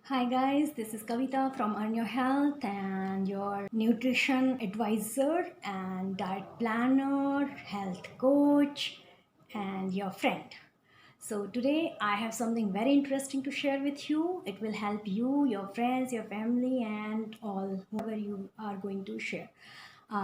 Hi guys, this is Kavita from Earn Your Health and your nutrition advisor and diet planner, health coach, and your friend. So today I have something very interesting to share with you. It will help you, your friends, your family, and all whoever you are going to share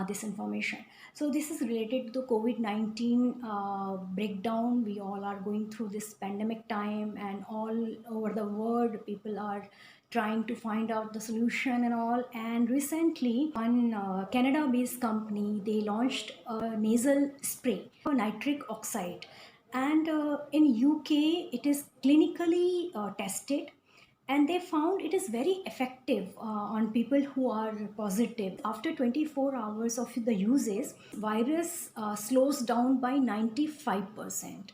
this information. So this is related to the COVID-19 breakdown. We all are going through this pandemic time, and all over the world people are trying to find out the solution and all. And recently one Canada based company, they launched a nasal spray for nitric oxide, and in UK it is clinically tested, and they found it is very effective on people who are positive. After 24 hours of the uses, virus slows down by 95%,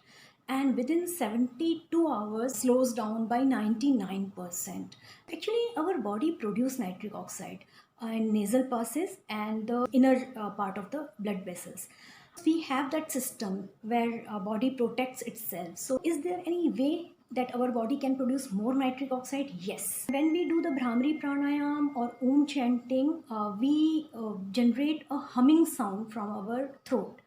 and within 72 hours slows down by 99%. Actually our body produces nitric oxide in nasal passes and the inner part of the blood vessels. We have that system where our body protects itself. So is there any way that our body can produce more nitric oxide? Yes. When we do the Bhramari pranayam or Om chanting, we generate a humming sound from our throat.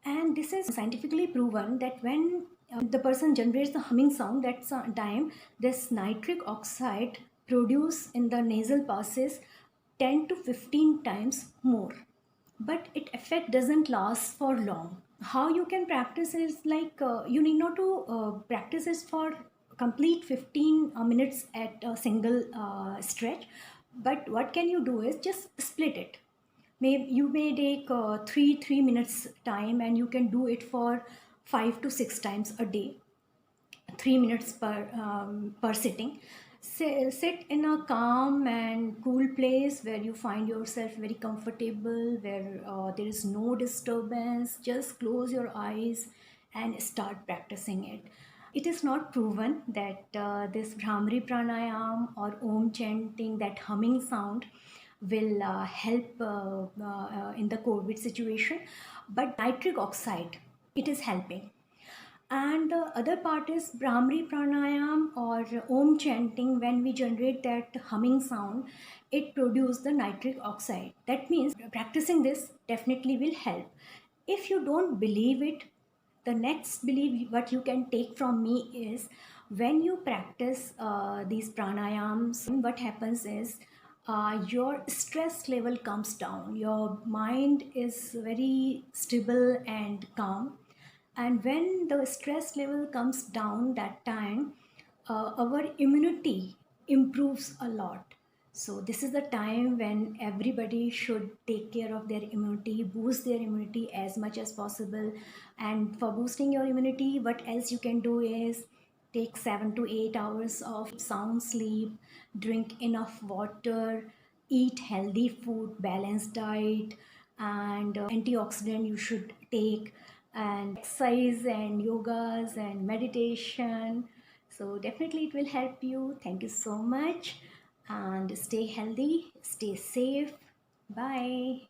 And this is scientifically proven that when the person generates the humming sound, that time this nitric oxide produce in the nasal passes 10 to 15 times more. But it effect doesn't last for long. How you can practice is like you need not to practice this for complete 15 minutes at a single stretch, but what can you do is just split it. You may take 3 minutes time, and you can do it for 5 to 6 times a day, 3 minutes per sitting. Sit in a calm and cool place where you find yourself very comfortable, where there is no disturbance. Just close your eyes and start practicing it. It is not proven that this Bhramari pranayam or Om chanting, that humming sound, will help in the COVID situation, but nitric oxide, it is helping. And the other part is Brahmari pranayam or Om chanting. When we generate that humming sound, it produces the nitric oxide. That means practicing this definitely will help. If you don't believe it, the next belief what you can take from me is, when you practice these pranayams, what happens is your stress level comes down, your mind is very stable and calm, and when the stress level comes down, that time our immunity improves a lot. So this is the time when everybody should take care of their immunity, boost their immunity as much as possible. And for boosting your immunity, what else you can do is take 7 to 8 hours of sound sleep, drink enough water, eat healthy food, balanced diet, and antioxidant you should take, and exercise and yogas and meditation. So definitely it will help you. Thank you so much, and stay healthy, stay safe. Bye.